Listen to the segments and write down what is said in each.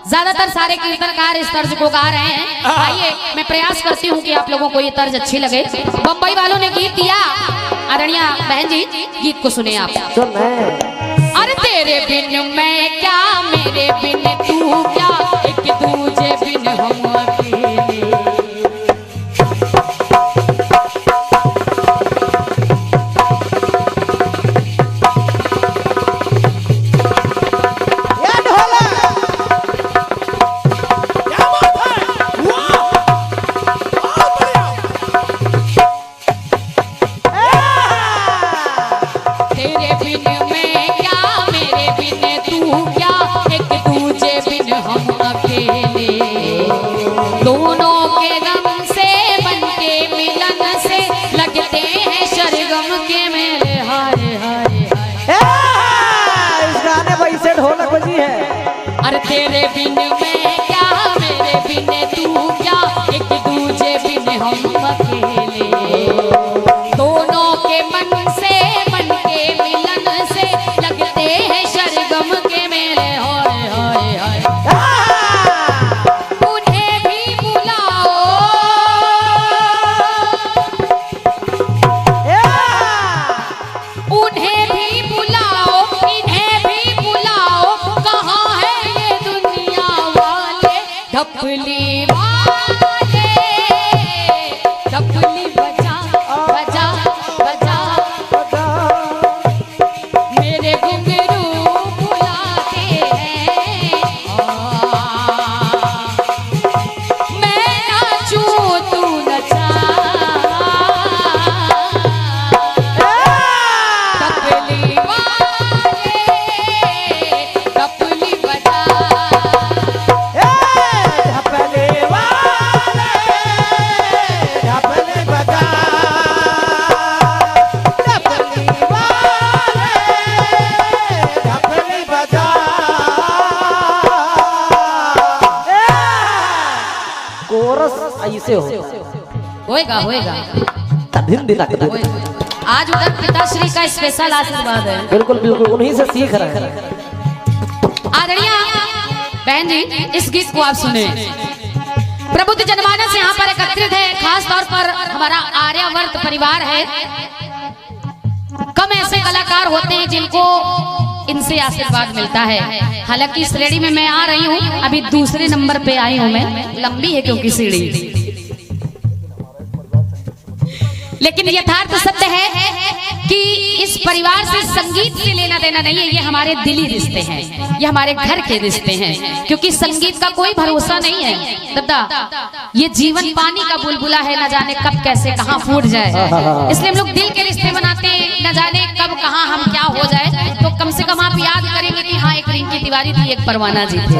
ज्यादातर सारे कीर्तनकार इस तर्ज को गा रहे हैं। आइए मैं प्रयास करती हूँ कि आप लोगों को ये तर्ज अच्छी लगे। बम्बई वालों ने गीत दिया, आदरणीय बहन जी गीत को सुने आप। अरे तेरे बिन मैं क्या, मेरे बिन तू क्या, एक दूजे बिन हम अकेले। ढोलक बजी है। अरे तेरे बिन मैं क्या, मेरे बिन तू क्या, एक दूजे बिन हम अकेले। दोनों के मन से बन के मिलन से लगते हैं सरगम के मेले। हाय हाय हाय उन्हें भी बुलाओ, उन्हें भी बुलाओ, इन्हें भी बुलाओ। कहाँ है ये दुनिया वाले, ढपली वाले, ढपली बजा बजा बजा, मेरे घुंघरू बुलाते हैं। मैं नाचूं तू नचा, ढपली वाले, ढपली बजा। ढपले वाले, ढपले बजा, ढपली वाले, ढपले बजा। कोरस ऐसे हो होएगा होएगा दिन दिन होएगा। आज उधर पिताश्री का स्पेशल आशीर्वाद है। बिल्कुल बिल्कुल उन्हीं से सीख रहे हैं। आदरणीय बहन जी इस गीत को आप सुने। प्रबुद्ध जनमानस यहाँ पर एकत्रित है, खास तौर पर हमारा आर्यावर्त परिवार है। कम ऐसे कलाकार होते हैं जिनको इनसे आशीर्वाद मिलता है। हालांकि इस श्रेणी में मैं आ रही हूँ, अभी दूसरे नंबर पे आई हूँ मैं, लंबी है क्योंकि सीढ़ी। लेकिन यथार्थ सत्य है कि इस परिवार से संगीत से लेना देना नहीं है, ये हमारे दिली रिश्ते हैं, ये हमारे घर के रिश्ते हैं। क्योंकि संगीत का कोई भरोसा नहीं है दादा, ये जीवन पानी का बुलबुला है, न जाने कब कैसे कहाँ फूट जाए। इसलिए हम लोग दिल के रिश्ते बनाते हैं, न जाने कब कहाँ हम क्या हो जाए। तो कम से कम आप याद करेंगे कि हाँ एक रिंकी तिवारी थी, एक परवाना जी थे।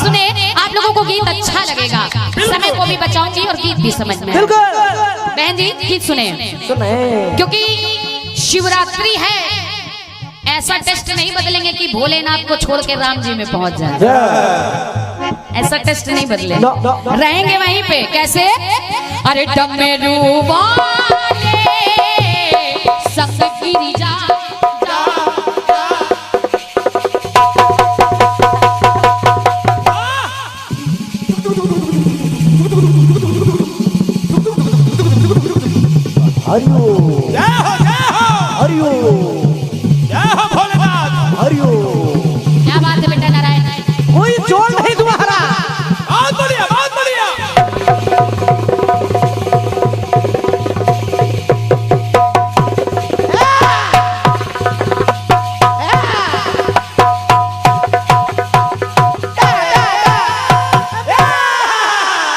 सुने, आप लोगों को गीत अच्छा लगेगा, समय को भी बचाऊंगी और गीत भी समझ में। बहन जी गीत सुने, क्योंकि शिवरात्रि है, ऐसा टेस्ट नहीं बदलेंगे कि भोलेनाथ को छोड़ के राम जी में पहुंच जाए। ऐसा टेस्ट नहीं बदले, रहेंगे वहीं पे। कैसे? अरे डमरू वाले संग गिरिजा, हरिओ हरिओ भोलेनाथ, हरिओ। क्या बात है बेटा नारायण, कोई जोड़ नहीं तुम्हारा। बहुत बढ़िया बहुत बढ़िया।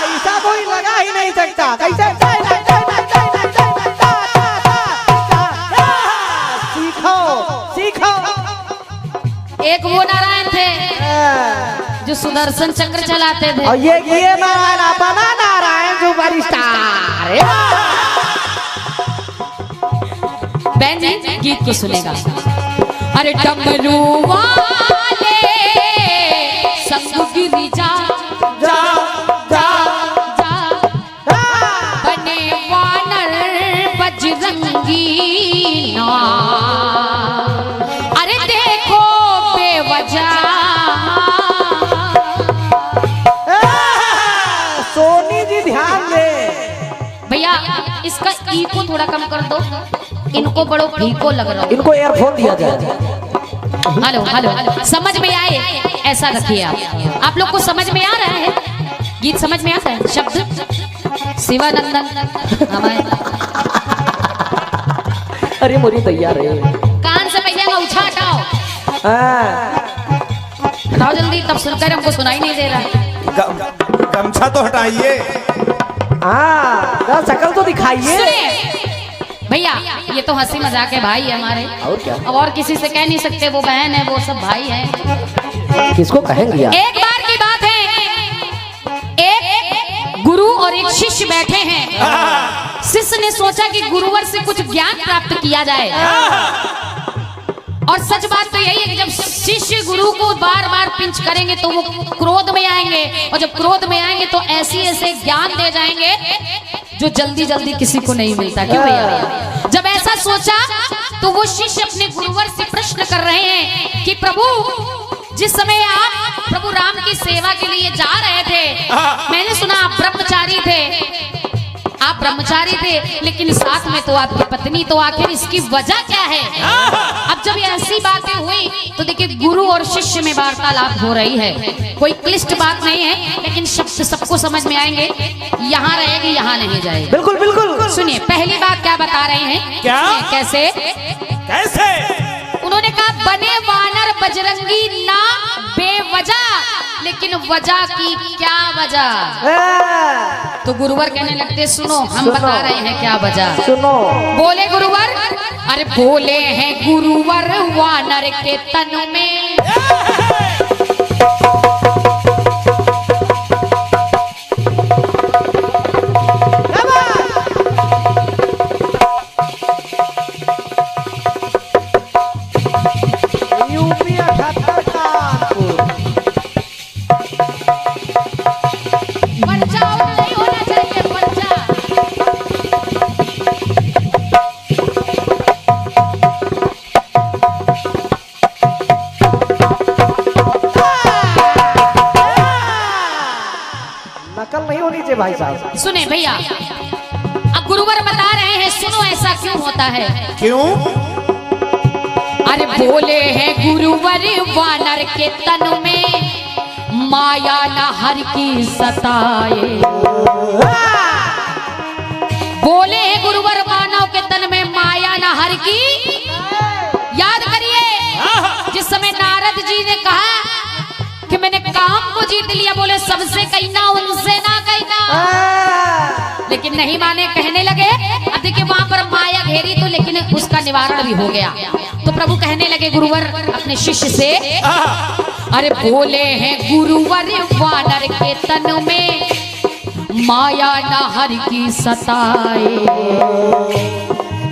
ऐसा कोई लगा ही नहीं सकता। कैसे? एक वो नारायण थे जो सुदर्शन चक्र चलाते थे, और ये नारायण अपना नारायण जो बरिस्टार। बहन जी गीत को सुनेगा। अरे डमरू वाले संग गिरिजा, जा जा जा बने वानर बजरंगी ना। अरे देखो बेवजह ई को थोड़ा कम कर दो, इनको बड़ो फीको लग रहा हो। इनको एयरफोन दिया जाए। हेलो हेलो, समझ में आए ऐसा रखिए आप लोग को समझ में आ रहा है, गीत समझ में आता है, शब्द शिवानंदन हमारे। अरे मोरी तैयार है। कान से भैया का उछा हटाओ, हटाओ जल्दी, तब सुनकर हमको सुनाई नहीं दे रहा। गमछा तो हटाइए। हाँ, शकल तो दिखाइए। भैया ये तो हंसी मजाक है, भाई है हमारे, और क्या, और किसी से कह नहीं सकते, वो बहन है, वो सब भाई है। किसको कहेंगे यार? एक बार की बात है, एक गुरु और एक शिष्य बैठे हैं। शिष्य ने सोचा कि गुरुवर से कुछ ज्ञान प्राप्त किया जाए, और सच बात तो यही है कि जब शिष्य गुरु को बार बार पिंच करेंगे तो वो क्रोध में आएंगे, और जब क्रोध में आएंगे तो ऐसे ऐसे ज्ञान दे जाएंगे जो जल्दी जल्दी किसी को नहीं मिलता। क्यों भैया? जब ऐसा सोचा तो वो शिष्य अपने गुरुवर से प्रश्न कर रहे हैं कि प्रभु, जिस समय आप प्रभु राम की सेवा के लिए जा रहे थे, मैंने सुना आप ब्रह्मचारी थे, आप ब्रह्मचारी थे, लेकिन साथ में तो आपकी पत्नी, तो आखिर इसकी वजह क्या है? अब जब ये ऐसी बातें हुई तो देखिए गुरु और शिष्य में वार्तालाप हो रही है, कोई क्लिष्ट बात नहीं है, लेकिन शब्द सबको समझ में आएंगे, यहाँ रहेगी यहाँ नहीं जाएगी। बिल्कुल बिल्कुल। सुनिए पहली बात क्या बता रहे हैं, क्या? कैसे कैसे? उन्होंने कहा बने वानर बजरंगी ना बेवजह, लेकिन वजह की क्या वजह? तो गुरुवर कहने लगते सुनो हम बता रहे हैं क्या वजह। सुनो। बोले गुरुवर, अरे बोले हैं गुरुवर वानर के तन में भाई साहब। सुने भैया, अब गुरुवर बता रहे हैं सुनो ऐसा क्यों होता है। क्यों? अरे बोले हैं गुरुवर वानर के तन में माया न हर की सताए, बोले हैं गुरुवर मानव के तन में माया न हर की। याद करिए जिस समय नारद जी ने कहा कि मैंने काम को जीत लिया, बोले सबसे कहना उनसे ना कहना, लेकिन नहीं माने, कहने लगे। अब देखिए वहां पर माया घेरी तो लेकिन उसका निवारण भी हो गया, तो प्रभु कहने लगे गुरुवर अपने शिष्य से, अरे बोले हैं गुरुवर वानर के तन में माया न हर की सताए,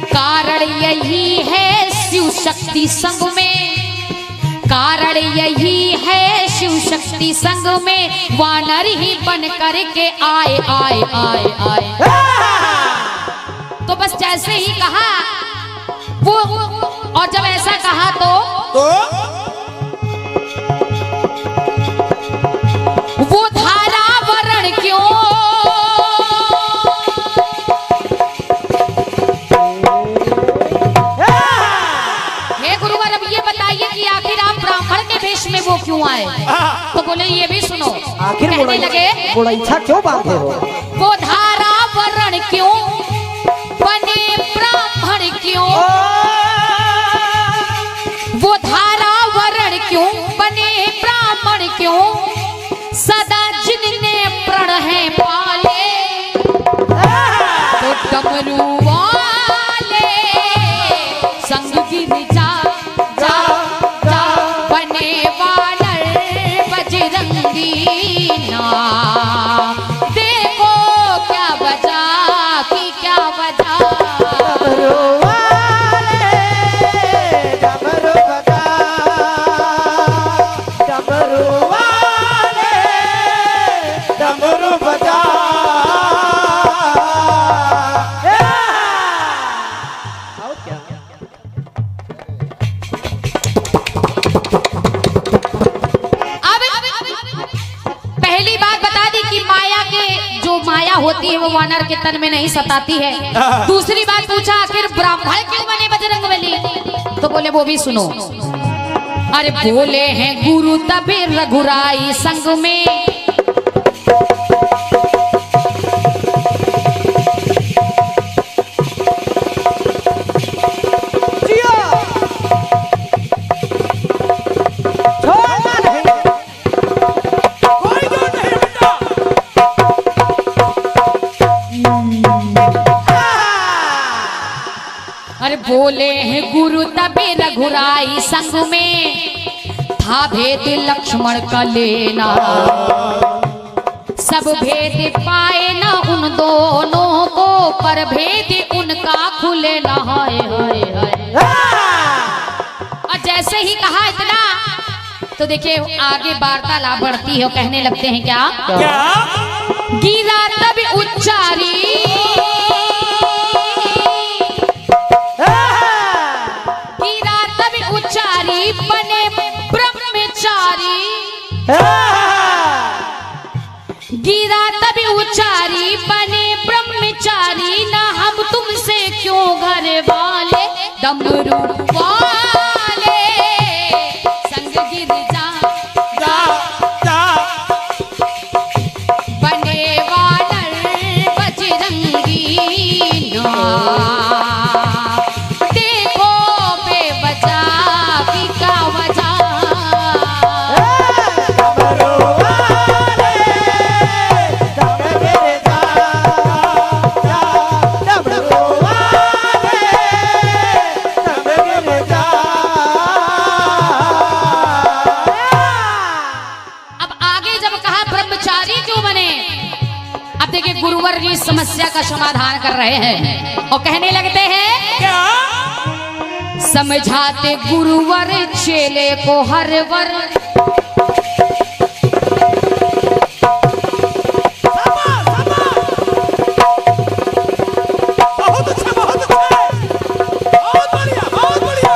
कारण यही है शिव शक्ति संग में, कारण यही है शिव शक्ति संग में वानर ही बन करके आए आए आए आए। तो बस जैसे ही कहा वो, और जब ऐसा कहा तो वो धारा वरण क्यों, हे गुरुवर अब ये बताइए कि आखिर आप ब्राह्मण के वेश में वो क्यों आए। तो बोले ये भी सुनो, आखिर कहने लगे बोला इच्छा क्यों बांधे हो, वो धारा वरण क्यों बने ब्राह्मण क्यों, वो धारा वरण क्यों बने ब्राह्मण क्यों, सदा जिनने प्रण है पाले, तो डमरू वाले संग गिर जा जा जा बने वानर बजरंगी ना, देखो क्या वजह की क्या वजह। माया होती है वो वानर के तन में नहीं सताती है। दूसरी बात पूछा आखिर ब्राह्मण क्यों बने बजरंगबली, तो बोले वो भी सुनो। अरे बोले हैं गुरु तबे रघुराई संग में, बोले हैं गुरु तबे रघुराई संग में, था भेद लक्ष्मण का लेना, सब भेद पाए ना उन दोनों को, पर भेद उनका खुले ना। हाय हाय हाय। और जैसे ही कहा इतना तो देखिए आगे वार्तालाप बढ़ती है, कहने लगते हैं क्या गिरा तब उच्चारी, बने ब्रह्मचारी, गिरा तभी उचारी बने ब्रह्मचारी, ना हम तुमसे क्यों घर वाले डमरू वाले संग गिर जा, बने वानर बजरंगी ना, गुरुवर जी समस्या का समाधान कर रहे हैं और कहने लगते हैं क्या समझाते गुरुवर चेले को हर वर, बहुत अच्छा बहुत बढ़िया बहुत बढ़िया।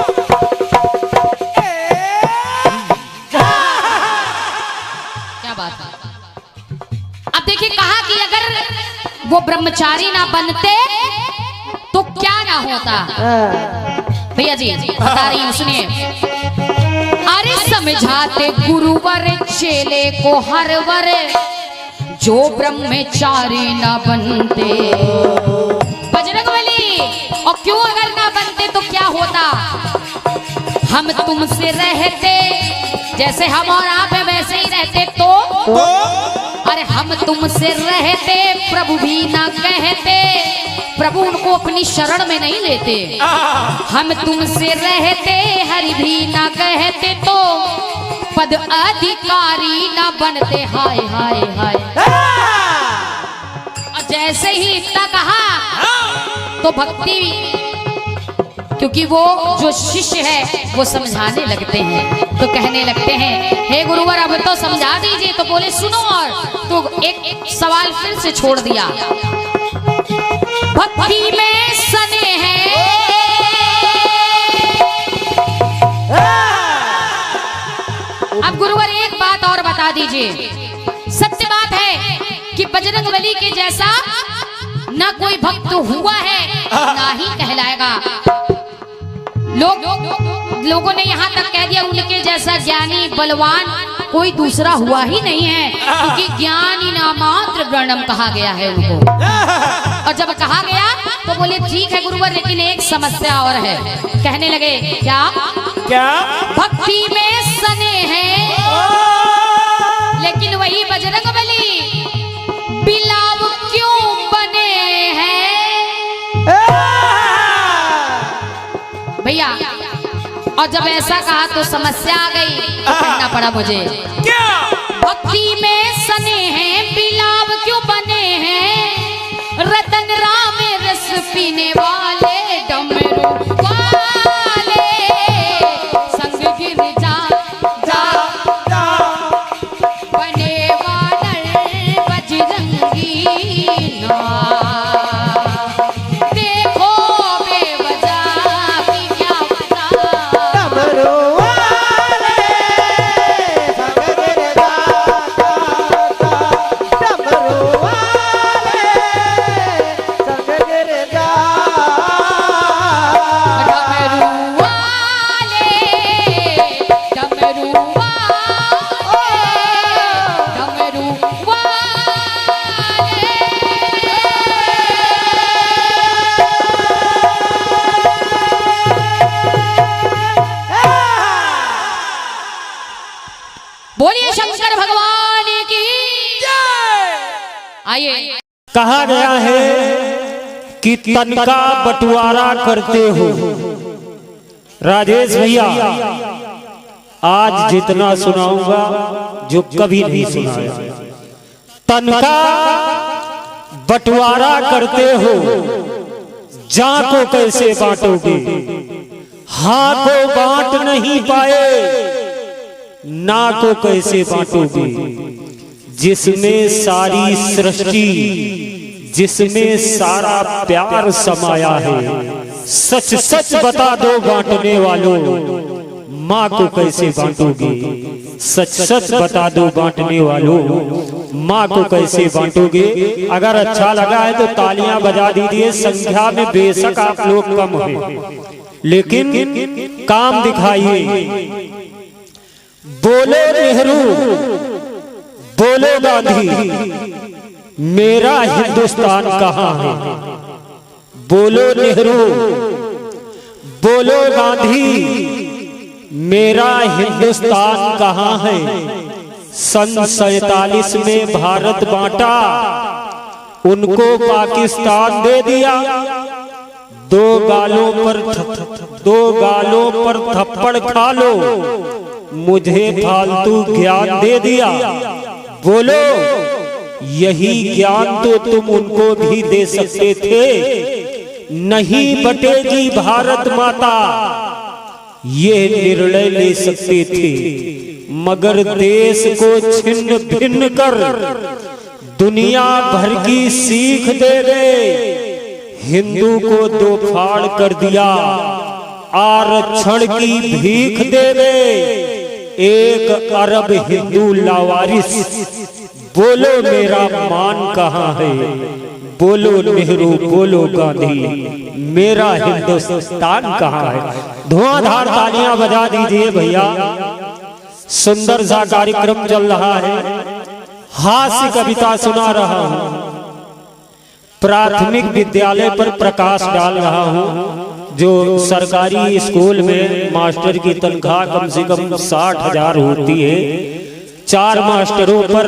क्या बात है। अब देखिए कहा कि अगर वो ब्रह्मचारी ना बनते तो क्या ना होता। भैया जी बता रही हूं सुनिए। अरे समझाते गुरुवर चेले को हर वर, जो ब्रह्मचारी ना बनते बजरंगबली, और क्यों अगर ना बनते तो क्या होता, हम तुमसे रहते जैसे हम और आप है वैसे ही रहते तो अरे हम तुमसे रहते प्रभु भी ना कहते, प्रभु उनको अपनी शरण में नहीं लेते, हम तुमसे रहते हरि भी ना कहते, तो पद अधिकारी ना बनते। हाय हाय हाय। और जैसे ही इतना कहा तो भक्ति, क्योंकि वो जो शिष्य है वो समझाने लगते हैं, तो कहने लगते हैं हे गुरुवर अब तो समझा दीजिए, तो बोले सुनो। और तो एक सवाल फिर से छोड़ दिया, भक्ति में सने हैं, अब गुरुवर एक बात और बता दीजिए, सत्य बात है कि बजरंगबली के जैसा ना कोई भक्त हुआ है ना ही कहलाएगा। लोगों ने यहाँ तक कह दिया उनके जैसा ज्ञानी बलवान कोई दूसरा हुआ ही नहीं है, क्योंकि ज्ञानी ना मात्र गणम कहा गया है उनको। और जब कहा गया तो बोले ठीक है गुरुवर, लेकिन एक समस्या और है। कहने लगे क्या क्या भक्ति में सने हैं, लेकिन वही बजरंगबली बिलाव क्यों बने हैं भैया। और जब ऐसा कहा तो समस्या आ गई, तो कहना पड़ा मुझे क्या भक्ति में सने हैं, बिलाव क्यों बने हैं, रतन राम रस पीने वाले डमरू वाले संग गिर जा जा जा, बने वानर बजरंगी ना, देखो बेवजह की क्या वजह, डमरू वाले बोलिए शंकर भगवान की आइए। कहा गया है कि तन का बंटवारा करते हो। राजेश भैया आज जितना सुनाऊंगा जो कभी नहीं सुनाया। तन का बंटवारा करते हो, जा को कैसे बांटोगे? हाँ को बांट नहीं पाए, ना को कैसे बांटोगे? जिसमें सारी सृष्टि, जिसमें सारा प्यार समाया है, सच सच बता दो बांटने वालों, माँ को कैसे बांटोगे? सच सच बता दो बांटने वालों, माँ को कैसे बांटोगे? अगर अच्छा लगा है तो तालियां बजा दीजिए। संख्या में बेशक आप लोग कम हैं, लेकिन काम दिखाइए। बोलो नेहरू, बोलो गांधी, मेरा हिंदुस्तान कहाँ है? बोलो नेहरू, बोलो गांधी, मेरा हिंदुस्तान कहाँ है? सन 47 में भारत बांटा, उनको पाकिस्तान दे दिया। दो गालों पर थप्पड़ खा लो, मुझे फालतू ज्ञान दे दिया। बोलो, यही ज्ञान तो तुम उनको भी दे सकते थे। नहीं बटेगी भारत माता, ये निर्णय ले सकते थे, मगर देश को छिन्न भिन्न कर दुनिया भर की सीख दे गए। हिंदू को दो फाड़ कर दिया, आरक्षण की भीख दे गए। 1 अरब हिंदू लावारिस, बोलो मेरा मान कहाँ है? बोलो नेहरू, बोलो गांधी, मेरा हिंदुस्तान कहाँ है? धुआंधार तालियां बजा दीजिए भैया। सुंदर सा कार्यक्रम चल रहा है, हास्य कविता सुना रहा हूँ, प्राथमिक विद्यालय पर प्रकाश डाल रहा हूँ। जो सरकारी स्कूल में मास्टर की तनख्वाह कम से कम 60,000 होती है, 4 मास्टरों पर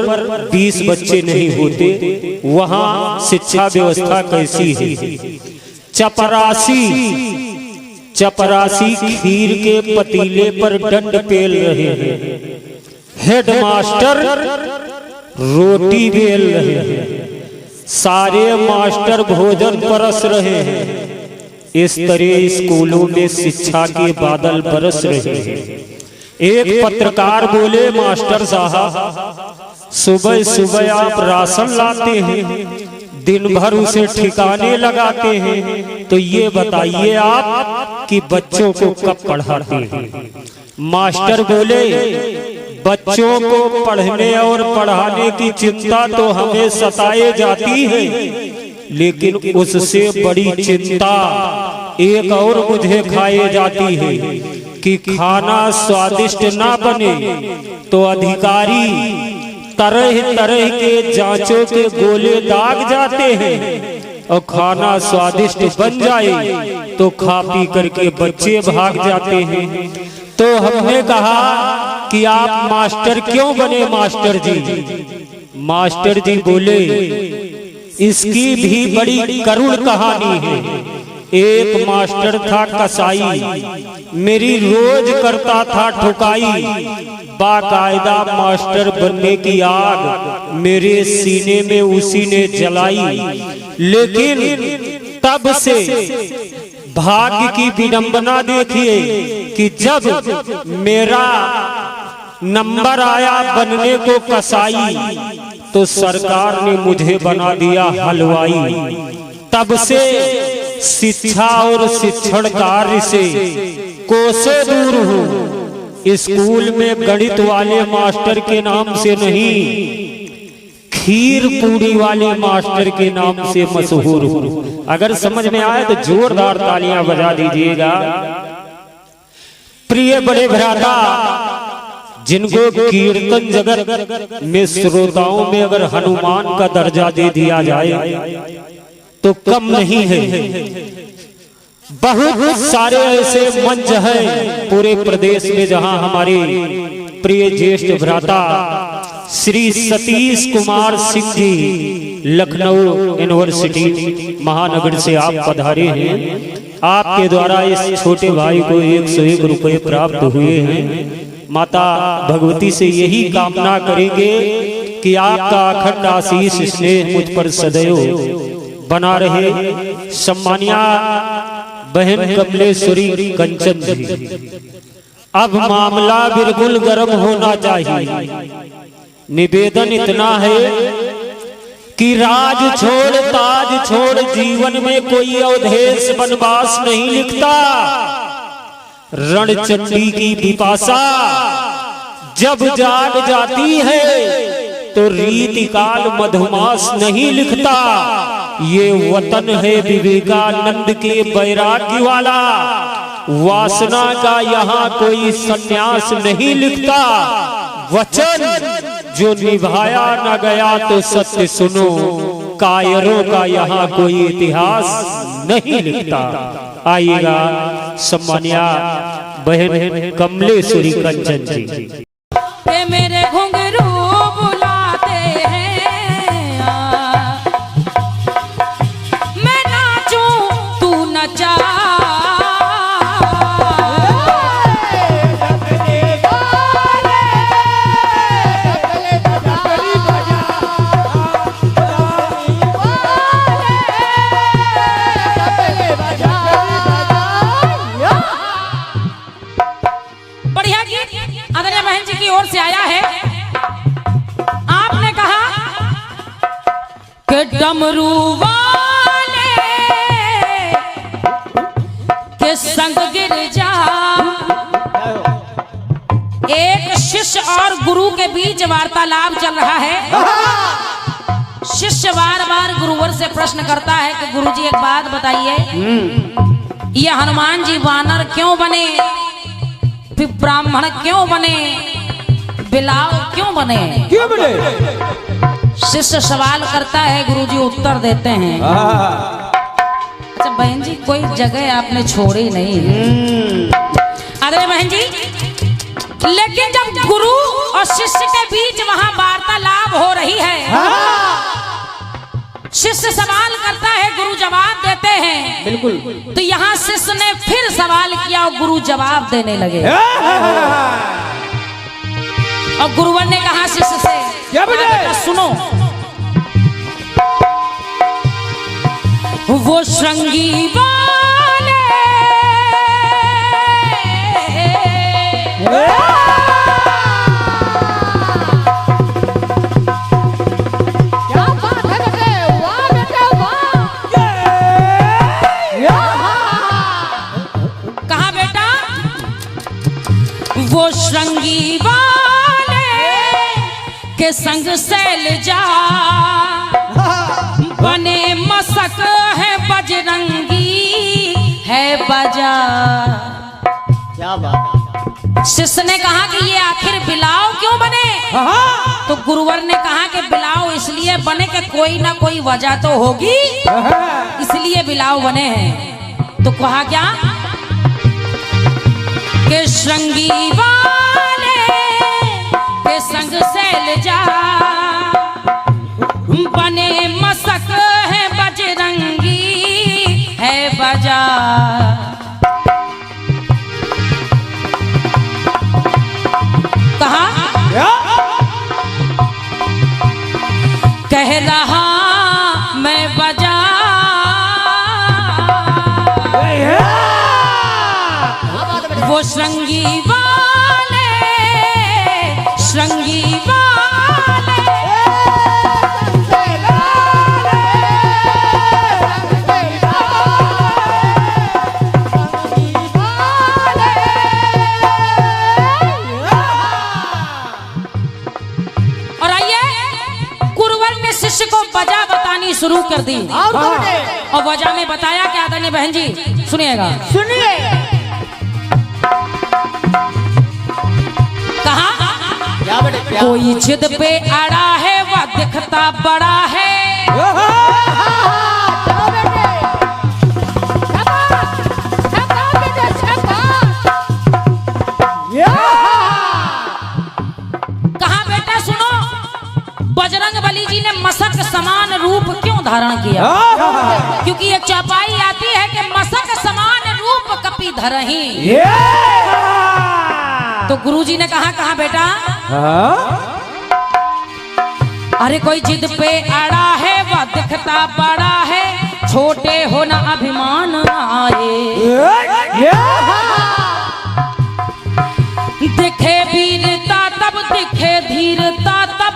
20 बच्चे नहीं होते, वहाँ शिक्षा व्यवस्था कैसी है? चपरासी खीर के पतीले पर डंड पेल रहे हैं, हेडमास्टर रोटी बेल रहे हैं, सारे मास्टर भोजन परस रहे हैं। इस तरह स्कूलों में शिक्षा के बादल बरस रहे हैं। एक पत्रकार बोले, मास्टर साहब सुबह सुबह आप राशन लाते हैं, दिन भर उसे ठिकाने लगाते हैं, तो ये बताइए आप कि बच्चों को कब पढ़ाते हैं? मास्टर बोले, बच्चों को पढ़ने और पढ़ाने की चिंता तो हमें सताए जाती है, लेकिन उससे बड़ी चिंता एक और मुझे खाए जाती है कि खाना स्वादिष्ट ना बने तो अधिकारी तरह तरह के जांचों के गोले दाग जाते हैं, और खाना स्वादिष्ट बन जाए तो खा पी करके बच्चे भाग जाते हैं। तो हमने कहा कि आप मास्टर क्यों बने मास्टर जी? मास्टर जी बोले, इसकी भी बड़ी करुण कहानी है। एक मास्टर था कसाई, मेरी रोज करता था ठुकाई, बाकायदा मास्टर बनने की आग मेरे सीने में उसी ने जलाई। लेकिन तब से भाग्य की विडंबना देखिए कि जब मेरा नंबर आया बनने को कसाई, तो सरकार ने मुझे बना दिया हलवाई। तब से शिक्षा और शिक्षण कार्य से कोसों दूर हूँ। स्कूल में गणित वाले मास्टर के नाम से नहीं, खीर पूरी वाले मास्टर के नाम से मशहूर हूँ। अगर समझ में आए तो जोरदार तालियां बजा दीजिएगा। प्रिय बड़े भ्राता, जिनको कीर्तन जगत में श्रोताओं में अगर हनुमान का दर्जा दे दिया जाए तो कम नहीं है। बहुत सारे ऐसे मंच हैं पूरे प्रदेश में जहां हमारे प्रिय ज्येष्ठ भ्राता श्री सतीश कुमार सिंह जी लखनऊ यूनिवर्सिटी महानगर से आप पधारे हैं। आपके द्वारा इस छोटे भाई को 101 रुपये प्राप्त हुए हैं। माता भगवती से यही कामना करेंगे कि आपका अखंड आशीष स्नेह मुझ पर सदैव बना रहे। सम्मानिया बहन कमलेश्वरी कंचन जी, अब मामला बिल्कुल गर्म होना चाहिए। निवेदन इतना है कि राज छोड़ ताज छोड़ जीवन में कोई अवधेश वनवास नहीं लिखता। रणचंडी की पिपासा जब जाग जाती है तो रीति काल मधुमास नहीं लिखता। ये वतन है विवेकानंद के वैराग्य वाला, वासना का यहाँ कोई सन्यास नहीं लिखता। वचन जो निभाया न गया तो सत्य सुनो, कायरों का यहाँ कोई इतिहास नहीं लिखता। आइएगा सम्मानिया बहन कमलेश्वरी कंचन जी। मेरे घुंघरू बुलाते हैं, मैं नाचूं तू नचा। बढ़िया गीत आदरणीय बहन जी की ओर से आया है। आपने कहा कि डमरू वाले के संग गिर जा। एक शिष्य और गुरु के बीच वार्तालाप चल रहा है। शिष्य बार बार गुरुवर से प्रश्न करता है कि गुरुजी एक बात बताइए, ये हनुमान जी वानर क्यों बने, फिर ब्राह्मण क्यों बने, बिलाव क्यों बने? क्यों बने? शिष्य सवाल करता है, गुरुजी उत्तर देते हैं। अच्छा बहन जी कोई जगह आपने छोड़ी नहीं। अरे बहन जी, लेकिन जब गुरु और शिष्य के बीच वहां वार्तालाप हो रही है, शिष्य सवाल करता है, गुरु जवाब देते हैं। बिल्कुल। तो यहाँ शिष्य ने फिर सवाल किया और गुरु जवाब देने लगे। और गुरुवर ने कहा शिष्य से, क्या बेटा सुनो, वो श्रृंगी वाले क्या बात है बेटे, वाह बेटे वाह। कहा बेटा, वो श्रृंगी वाले के संग शैलजा बने मसक है बजरंगी है बजा। क्या बात। शिष्य ने कहा कि ये आखिर बिलाव क्यों बने? तो गुरुवर ने कहा कि बिलाव इसलिए बने कि कोई ना कोई वजह तो होगी, इसलिए बिलाव बने हैं। तो कहा क्या कि श्रृंगी वाले के संग शैलजा बने मसक है बजरंगी है बजा। कहा कह रहा मैं बजा, वो श्रृंगी वाले श्रृंगी वाले और आइए गुरुवर ने शिष्य को वजह बतानी शुरू कर दी। और वजह में बताया कि आदरणीय बहन जी सुनिएगा, सुनिए। कहा कोई जिद पे अड़ा है वह दिखता बड़ा है। समान रूप क्यों धारण किया? क्योंकि एक चौपाई आती है कि मसक समान रूप कपि धरहि। तो गुरुजी ने कहा बेटा, अरे कोई जिद पे अड़ा है वह दिखता बड़ा है, छोटे हो ना अभिमान आए। दिखे वीरता तब दिखे धीरता तब,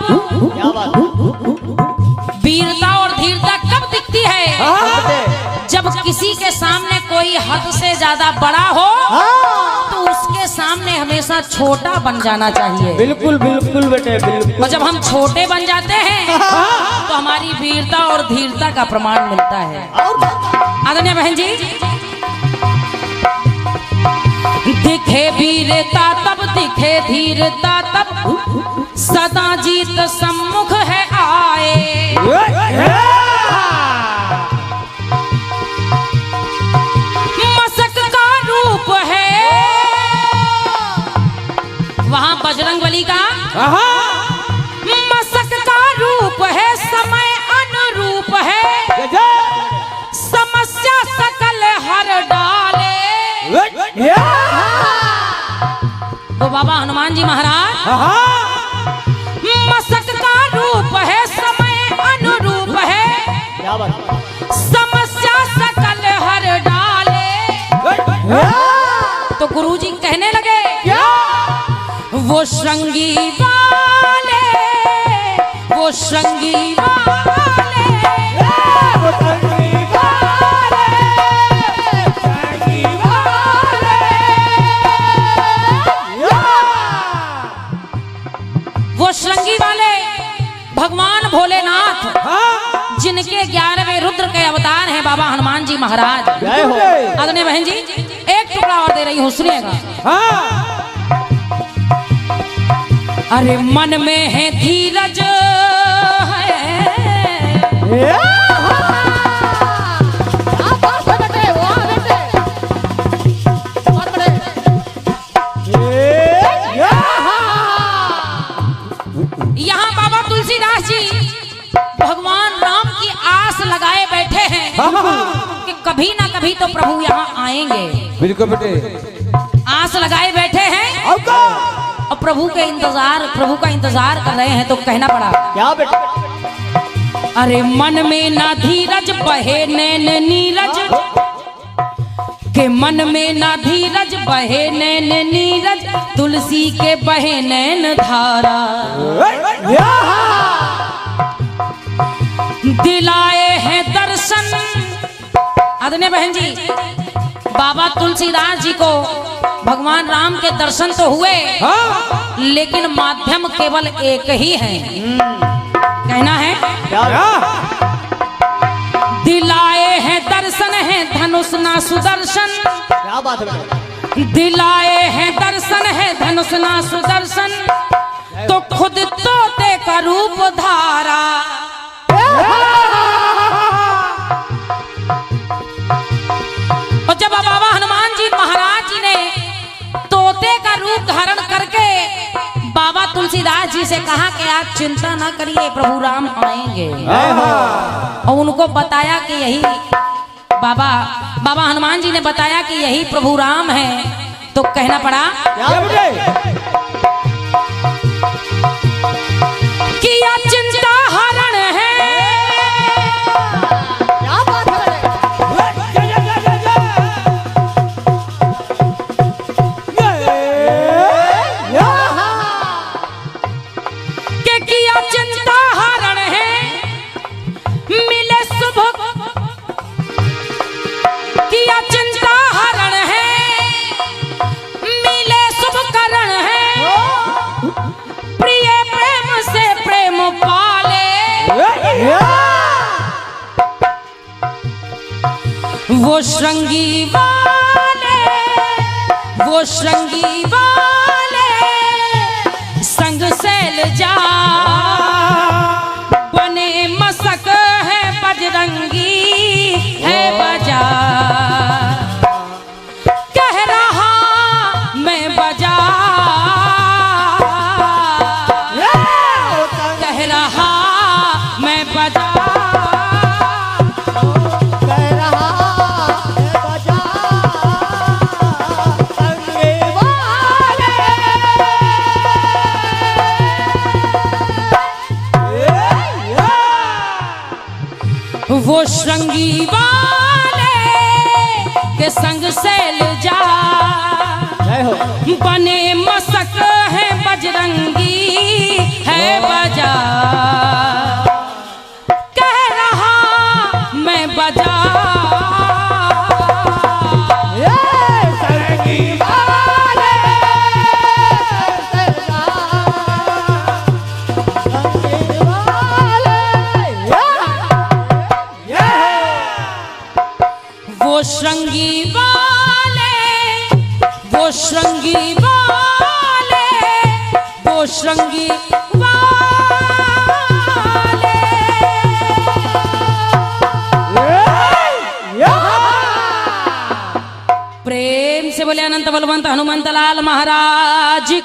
वीरता और धीरता कब दिखती है? जब किसी के सामने कोई हद से ज्यादा बड़ा हो तो उसके सामने हमेशा छोटा बन जाना चाहिए। बिल्कुल बिल्कुल बेटे बिल्कुल। और जब हम छोटे बन जाते हैं तो हमारी वीरता और धीरता का प्रमाण मिलता है। आदरणीय बहन जी, दिखे वीरता तब दिखे धीरता तब, सदा जीत सम्मुख है आए। मसक का रूप है वहां बजरंगबली का, मसक का रूप है समय अनुरूप है, समस्या सकल हर डाले। वो बाबा हनुमान जी महाराज, मसक का रूप है समय अनुरूप है, समस्या सकल हर डाले। तो गुरुजी कहने लगे, वो श्रृंगी वाले, वो श्रृंगी वाले, वो श्रृंगी वाले, श्रृंगी वाले। वो श्रृंगी वाले भगवान भोलेनाथ, जिनके 11वें रुद्र के अवतार हैं बाबा हनुमान जी महाराज। आदरणीय बहन जी, एक टुकड़ा और दे रही हूँ, सुनिएगा। अरे मन में है धीरज यहाँ बाबा तुलसीदास जी भगवान राम की आस लगाए बैठे हैं कि कभी ना कभी तो प्रभु यहाँ आएंगे। बिल्कुल बेटे, आस लगाए बैठे हैं और प्रभु का इंतजार कर रहे हैं। तो कहना पड़ा क्या बेटे? अरे मन में ना धीरज बहे नैन नीरज, के मन में ना धीरज बहे नैन नीरज, तुलसी के बहे नैन धारा। दिलाए हैं दर्शन। आदरणीय बहन जी, बाबा तुलसीदास जी को भगवान राम के दर्शन तो हुए, लेकिन माध्यम केवल एक ही है। कहना है दिलाए हैं दर्शन है धनुष ना सुदर्शन। क्या बात है? दिलाए हैं दर्शन है धनुष ना सुदर्शन, तो खुद तोते का रूप धारा। और जब बाबा हनुमान जी महाराज जी ने तोते का रूप धारण करके बाबा तुलसीदास जी से कहा कि आप चिंता ना करिए, प्रभु राम आएंगे, और उनको बताया कि यही बाबा हनुमान जी ने बताया कि यही प्रभु राम है। तो कहना पड़ा कि या चिंता हरण है। क्या बात है? के किया चिंता हरण है, मिले शुभ किया चिंता हरण है, मिले शुभ करण है, प्रिय प्रेम से प्रेम पाले। वो श्रृंगी वाले, वो श्रृंगी वाले, संग सैल जा बने मसक है बजरंगी है बजा। कह रहा मैं बजा, कह रहा मैं बजा। श्रृंगी वाले के संग सैल जा बने मसक है बजरंगी है बजा कह रहा मैं बजा वो श्रृंगी वाले वो श्रृंगी वाले वो श्रृंगी वाले प्रेम से बोले अनंत बलवंत हनुमंत लाल महाराज।